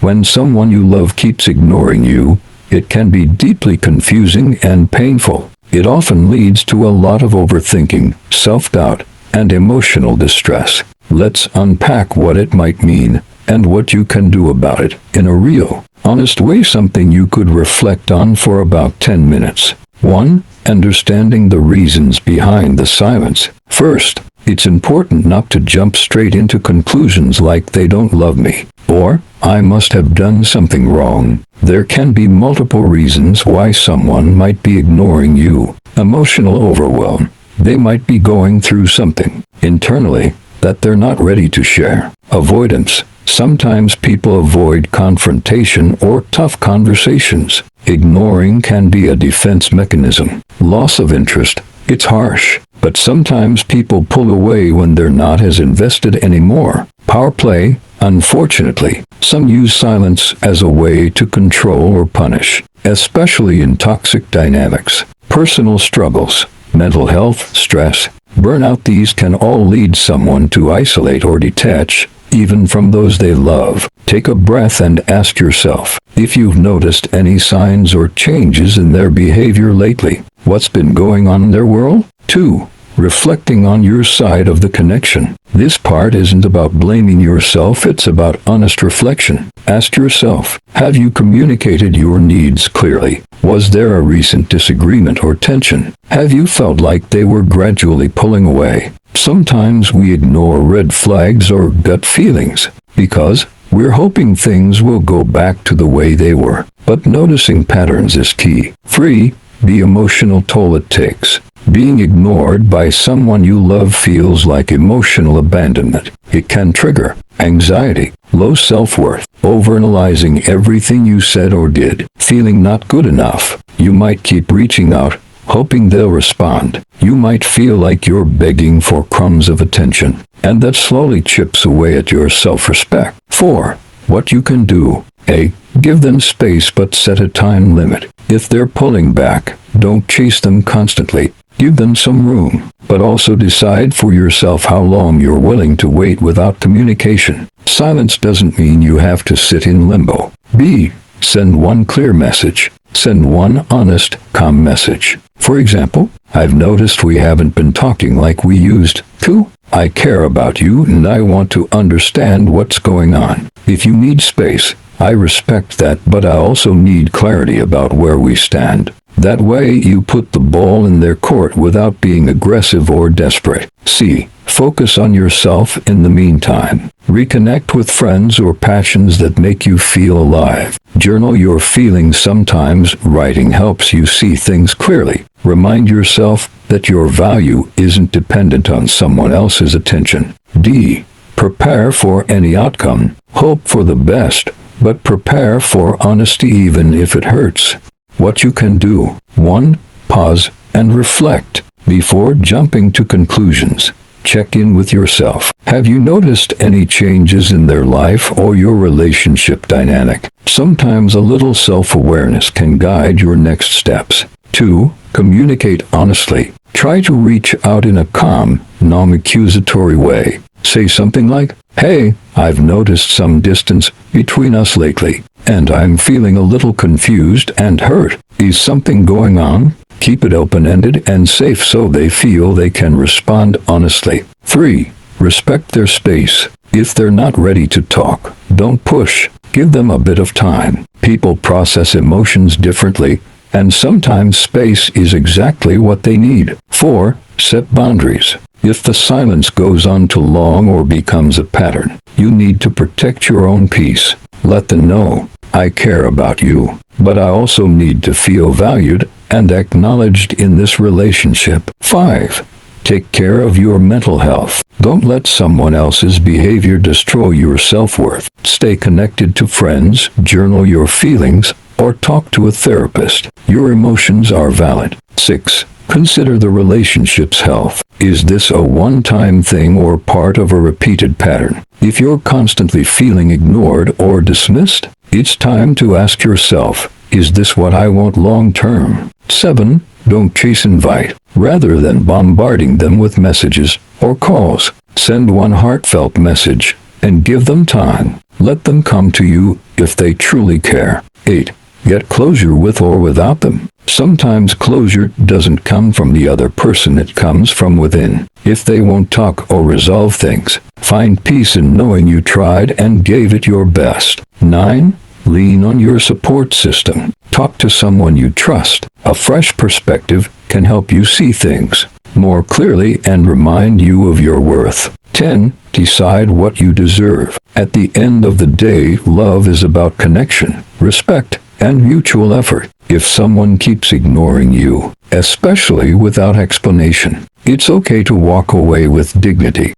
When someone you love keeps ignoring you, it can be deeply confusing and painful. It often leads to a lot of overthinking, self-doubt, and emotional distress. Let's unpack what it might mean and what you can do about it in a real, honest way, something you could reflect on for about 10 minutes. 1. Understanding the reasons behind the silence. First, it's important not to jump straight into conclusions like "they don't love me" or "I must have done something wrong." There can be multiple reasons why someone might be ignoring you. Emotional overwhelm. They might be going through something internally that they're not ready to share. Avoidance. Sometimes people avoid confrontation or tough conversations. Ignoring can be a defense mechanism. Loss of interest. It's harsh, but sometimes people pull away when they're not as invested anymore. Power play. Unfortunately, some use silence as a way to control or punish, especially in toxic dynamics. Personal struggles. Mental health, stress, burnout. These can all lead someone to isolate or detach, even from those they love. Take a breath and ask yourself if you've noticed any signs or changes in their behavior lately. What's been going on in their world? 2. Reflecting on your side of the connection. This part isn't about blaming yourself, it's about honest reflection. Ask yourself, have you communicated your needs clearly? Was there a recent disagreement or tension? Have you felt like they were gradually pulling away? Sometimes we ignore red flags or gut feelings because we're hoping things will go back to the way they were. But noticing patterns is key. 3. The emotional toll it takes. Being ignored by someone you love feels like emotional abandonment. It can trigger anxiety, low self-worth, overanalyzing everything you said or did, feeling not good enough. You might keep reaching out, hoping they'll respond. You might feel like you're begging for crumbs of attention, and that slowly chips away at your self-respect. 4. What you can do. A. Give them space but set a time limit. If they're pulling back, don't chase them constantly. Give them some room, but also decide for yourself how long you're willing to wait without communication. Silence doesn't mean you have to sit in limbo. B. Send one clear message. Send one honest, calm message. For example, I've noticed we haven't been talking like we used to. I care about you and I want to understand what's going on. If you need space, I respect that, but I also need clarity about where we stand. That way you put the ball in their court without being aggressive or desperate. C. Focus on yourself in the meantime. Reconnect with friends or passions that make you feel alive. Journal your feelings. Sometimes writing helps you see things clearly. Remind yourself that your value isn't dependent on someone else's attention. D. Prepare for any outcome. Hope for the best, but prepare for honesty even if it hurts. What you can do. 1. Pause and reflect. Before jumping to conclusions, check in with yourself. Have you noticed any changes in their life or your relationship dynamic? Sometimes a little self-awareness can guide your next steps. 2. Communicate honestly. Try to reach out in a calm, non-accusatory way. Say something like, "Hey, I've noticed some distance between us lately, and I'm feeling a little confused and hurt. Is something going on?" Keep it open-ended and safe so they feel they can respond honestly. 3. Respect their space. If they're not ready to talk, don't push. Give them a bit of time. People process emotions differently, and sometimes space is exactly what they need. 4. Set boundaries. If the silence goes on too long or becomes a pattern, you need to protect your own peace. Let them know, "I care about you, but I also need to feel valued and acknowledged in this relationship." 5. Take care of your mental health. Don't let someone else's behavior destroy your self-worth. Stay connected to friends, journal your feelings, or talk to a therapist. Your emotions are valid. 6. Consider the relationship's health. Is this a one-time thing or part of a repeated pattern? If you're constantly feeling ignored or dismissed, it's time to ask yourself, is this what I want long-term? 7. Don't chase invite. Rather than bombarding them with messages or calls, send one heartfelt message. and give them time. Let them come to you if they truly care. 8. Get closure with or without them. Sometimes closure doesn't come from the other person, it comes from within. If they won't talk or resolve things, find peace in knowing you tried and gave it your best. 9. Lean on your support system. Talk to someone you trust. A fresh perspective can help you see things more clearly and remind you of your worth. 10. Decide what you deserve. At the end of the day, love is about connection, respect, and mutual effort. If someone keeps ignoring you, especially without explanation, it's okay to walk away with dignity.